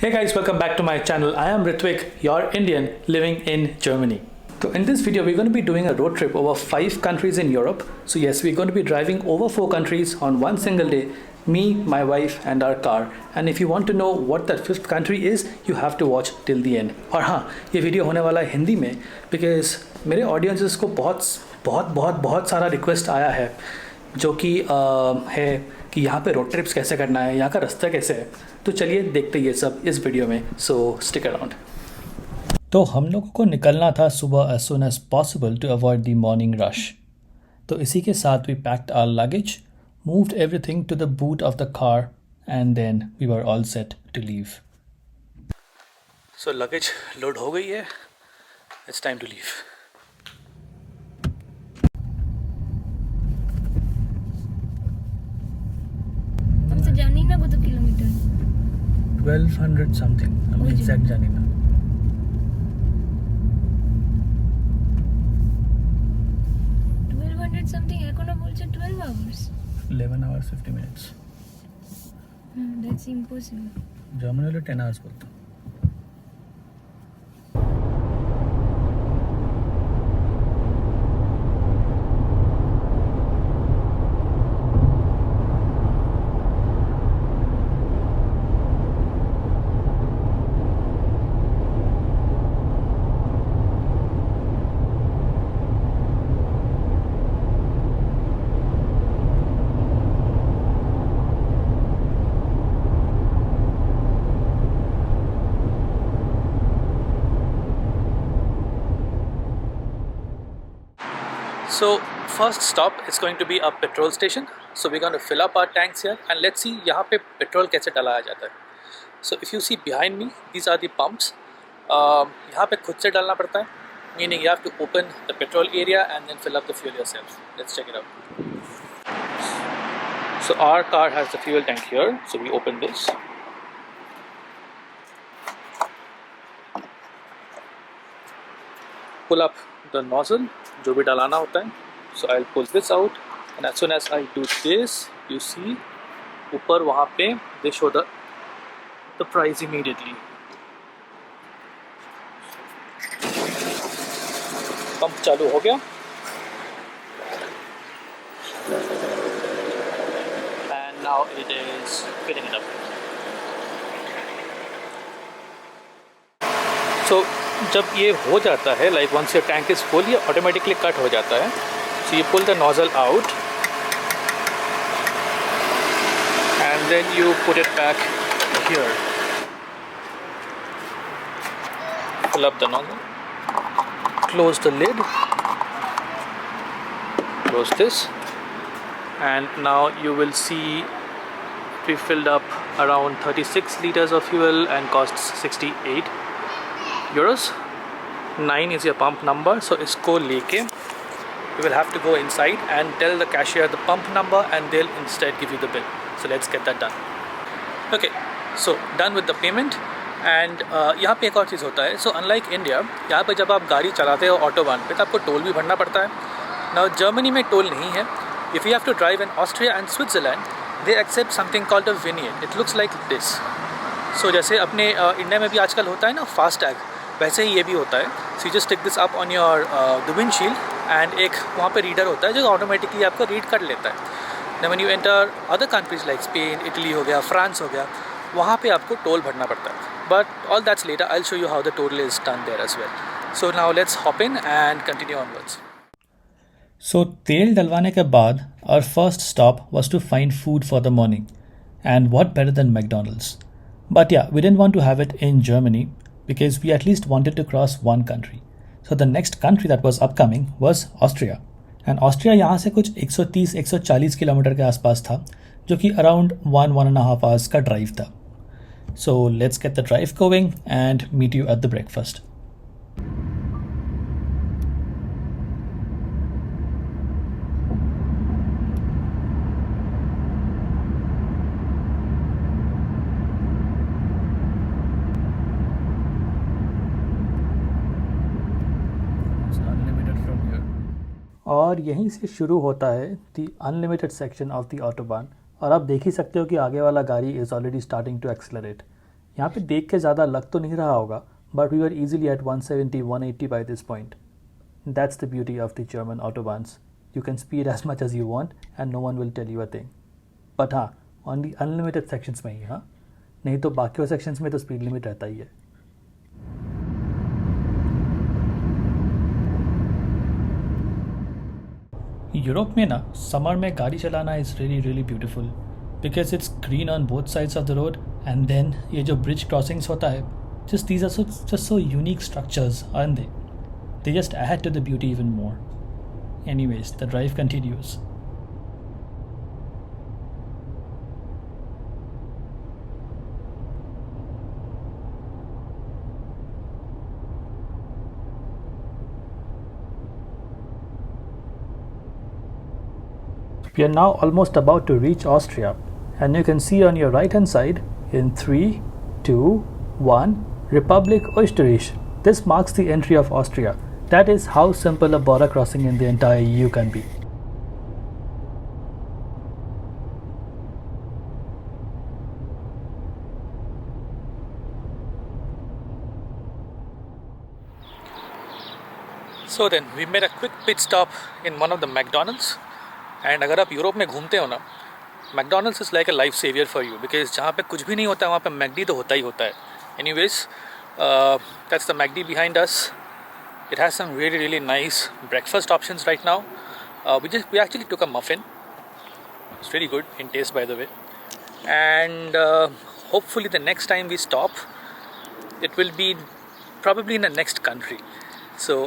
Hey guys, welcome back to my channel. I am Ritvik, your Indian living in Germany. So in this video, we're going to be doing a road trip over 5 countries in Europe. So yes, we're going to be driving over 4 countries on one single day, me, my wife and our car. And if you want to know what that 5th country is, you have to watch till the end. और हाँ, ये video होने वाला है हिंदी में because मेरे audiences को बहुत सारा रिक्वेस्ट आया है जो कि है कि यहाँ पे रोड ट्रिप्स कैसे करना है, यहाँ का रास्ता कैसे है। तो चलिए देखते ये सब इस वीडियो में, सो स्टिक अराउंड। तो हम लोगों को निकलना था सुबह as soon as possible to avoid the morning rush। तो इसी के साथ we packed our luggage, moved everything to the boot of the car and then we were all set to leave। So luggage load हो गई है, it's time to leave। हमसे जानी ना कत किलोमीटर 1200 समथिंग, हम एग्जैक्ट जानी ना। something এখনো বলছে 12 hours 11 hours 50 minutes। that's impossible। German वाले 10 hours बोलते हैं। So first stop is going to be a petrol station. So we're going to fill up our tanks here and let's see यहाँ पे petrol कैसे डलाया जाता है। So if you see behind me, these are the pumps। यहाँ पे खुद से डालना पड़ता है, meaning you have to open the petrol area and then fill up the fuel yourself। Let's check it out। So our car has the fuel tank here, so we open this। Pull up the nozzle, जो भी डालाना होता है। So I'll pull this out and as soon as I do this, you see ऊपर वहाँ पे they show the price immediately। Pump चालू हो गया and now it is filling it up। So जब ये हो जाता है, like once your tank is full, ये ऑटोमेटिकली कट हो जाता है। So you pull the nozzle out and then you put it back here। Pull up the nozzle, close the lid, close this, and now you will see we filled up around 36 liters of fuel and costs 68 euros। 9 is your pump number, so इसको लेके you will have to go inside and tell the cashier the pump number and they'll instead give you the bill। So let's get that done। Okay, so done with the payment and यहाँ पे एक और चीज़ होता है। So unlike India, यहाँ पे जब आप गाड़ी चलाते हो ऑटोबान पे तो आपको टोल भी भरना पड़ता है। Now जर्मनी में टोल नहीं है। If you have to drive in Austria and Switzerland, they accept something called a vignette। It looks like this। So जैसे अपने इंडिया में भी आजकल होता है ना फास्टैग, वैसे ही ये भी होता है। So you just stick this up on your the windshield and एक वहाँ पे रीडर होता है जो ऑटोमेटिकली आपको रीड कर लेता है। Then when you enter other countries like Spain, Italy हो गया, फ्रांस हो गया, वहाँ पे आपको टोल भरना पड़ता है। But all that's later। I'll show you how the toll is done there as well। So now let's hop in and continue onwards। So तेल डलवाने के बाद our first stop was to find food for the morning, and what better than McDonald's। But yeah, we didn't want to have it in Germany because we at least wanted to cross one country। So the next country that was upcoming was Austria। And Austria यहाँ से कुछ 130-140 kilometre के आसपास था, जो कि around 1.5 hours का drive था। So let's get the drive going and meet you at the breakfast। और यहीं से शुरू होता है the unlimited section of the autobahn. और आप देख ही सकते हो कि आगे वाला गाड़ी is already starting to accelerate. यहाँ पे देख के ज़्यादा लग तो नहीं रहा होगा, but we were easily at 170, 180 by this point. That's the beauty of the German autobahns. You can speed as much as you want and no one will tell you a thing. But हाँ, on the unlimited sections में ही, हाँ, नहीं तो बाकी sections में तो speed limit रहता ही है. यूरोप में ना समर में गाड़ी चलाना is really really beautiful because it's green on both sides of the road and then ये जो ब्रिज क्रॉसिंग्स होता है, just these are just so unique structures, aren't they? They just add to the beauty even more. Anyways, the drive continues. We are now almost about to reach Austria, and you can see on your right hand side in 3, 2, 1 Republic Österreich. This marks the entry of Austria. That is how simple a border crossing in the entire EU can be. So then we made a quick pit stop in one of the McDonald's. And अगर आप Europe में घूमते हो ना, McDonald's is like a life savior for you because जहाँ पे कुछ भी नहीं होता वहाँ पे McD तो होता ही होता है. Anyways, that's the McD behind us. It has some really really nice breakfast options right now. We actually took a muffin. It's really good in taste, by the way. And hopefully the next time we stop, it will be probably in the next country. So,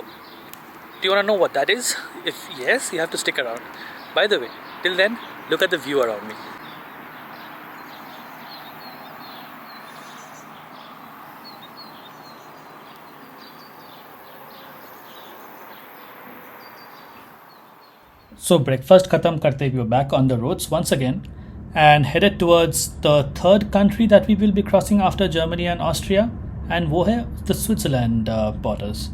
do you want to know what that is? If yes, you have to stick around. By the way, till then, look at the view around me. So breakfast khatam karte we were back on the roads once again and headed towards the third country that we will be crossing after Germany and Austria, and वो है the Switzerland borders.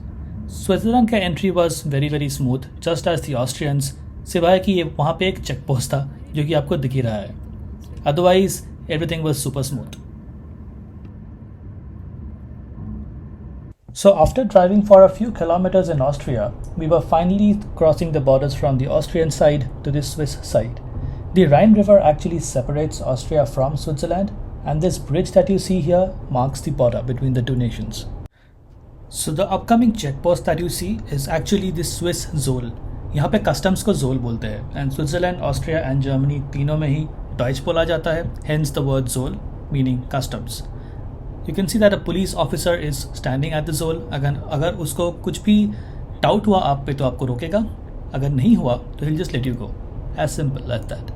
Switzerland का entry was very very smooth, just as the Austrians, सिवाय कि वहाँ पे एक check post था जो कि आपको दिख ही रहा है. Otherwise everything was super smooth. So after driving for a few kilometers in Austria, we were finally crossing the borders from the Austrian side to the Swiss side. The Rhine River actually separates Austria from Switzerland, and this bridge that you see here marks the border between the two nations. So the upcoming checkpost that you see is actually the Swiss Zoll. यहाँ पे customs को Zoll बोलते हैं, and Switzerland, Austria and Germany तीनों में ही Deutsch बोला जाता है, hence the word Zoll meaning customs. You can see that a police officer is standing at the Zoll. अगर उसको कुछ भी डाउट हुआ आप पे तो आपको रोकेगा, अगर नहीं हुआ तो he'll just let you go. As simple as that.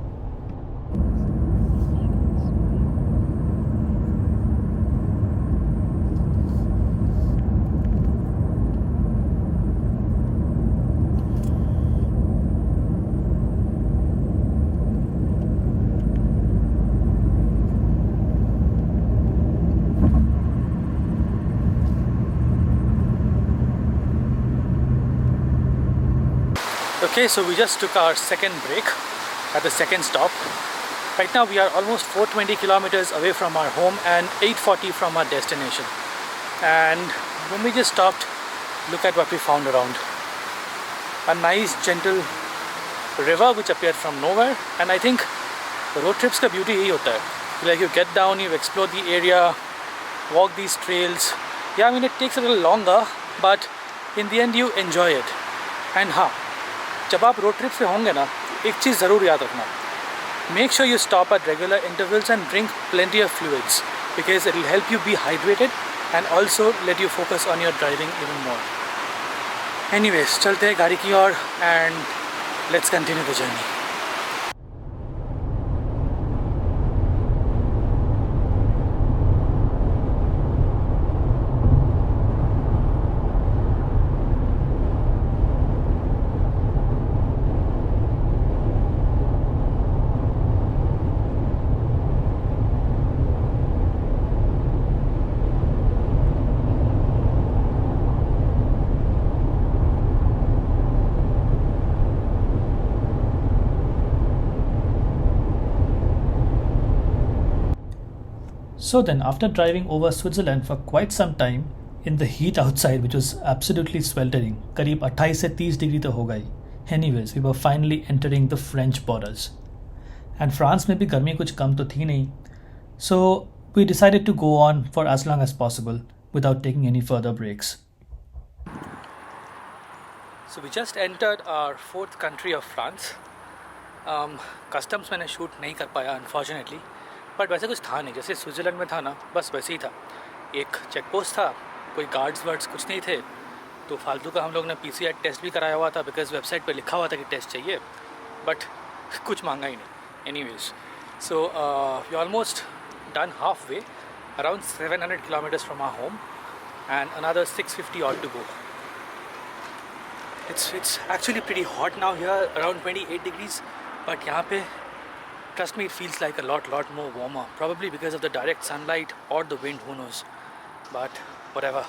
Okay, so we just took our second break at the second stop. Right now we are almost 420 kilometers away from our home and 840 from our destination. And when we just stopped, look at what we found around. A nice gentle river which appeared from nowhere, and I think road trips का beauty यही होता है. Like you get down, you explore the area, walk these trails. Yeah, I mean it takes a little longer, but in the end you enjoy it. And हाँ, जब आप road trip पे होंगे ना, एक चीज़ ज़रूर याद रखना. Make sure you stop at regular intervals and drink plenty of fluids because it will help you be hydrated and also let you focus on your driving even more. Anyways, चलते हैं गाड़ी की ओर and let's continue the journey. So then, after driving over Switzerland for quite some time in the heat outside, which was absolutely sweltering, करीब 28 से 30 degree तो हो गई. Anyways, we were finally entering the French borders. And France में भी गर्मी कुछ कम तो थी नहीं. So we decided to go on for as long as possible without taking any further breaks. So we just entered our fourth country of France. Customs मैंने shoot नहीं कर पाया unfortunately, बट वैसे कुछ था नहीं, जैसे स्विट्ज़रलैंड में था ना, बस वैसे ही था. एक चेक पोस्ट था, कोई गार्ड्स वर्ड्स कुछ नहीं थे, तो फालतू का हम लोग ने PCR टेस्ट भी कराया हुआ था बिकॉज वेबसाइट पे लिखा हुआ था कि टेस्ट चाहिए, बट कुछ मांगा ही नहीं. Anyways, so we almost done half way, around 700 kilometers from our home and another 650 odd to go. It's actually pretty hot now here, around 28 degrees, but यहाँ पे trust me, it feels like a lot more warmer, probably because of the direct sunlight or the wind, who knows, but whatever.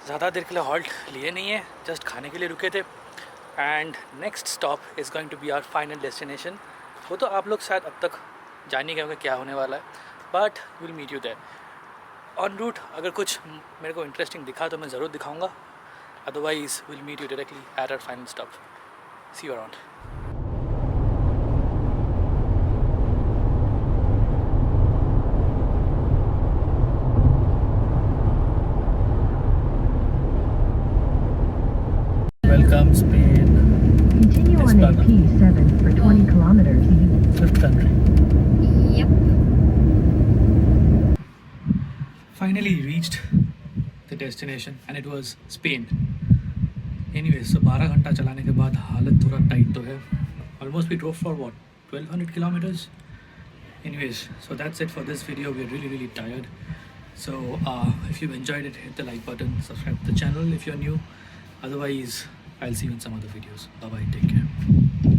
ज़्यादा देर के लिए halt लिए नहीं है, just खाने के लिए रुके थे. And next stop is going to be our final destination. वो तो आप लोग शायद अब तक जान ही गए होंगे क्या होने वाला है, but will meet you there on route. अगर कुछ मेरे को इंटरेस्टिंग दिखा तो मैं ज़रूर दिखाऊंगा, otherwise will meet you directly at our final stop. See you around. Welcome Spain. Continue on AP7 for 20 kilometers. Fifth country. Yep. Finally reached the destination and it was Spain. Anyways, so 12 घंटा चलाने के बाद हालत थोड़ा tight तो है. Almost we drove for what, 1200 kilometers? Anyways, so that's it for this video. We're really tired. So if you've enjoyed it, hit the like button, subscribe to the channel if you're new. Otherwise, I'll see you in some other videos. Bye bye, take care.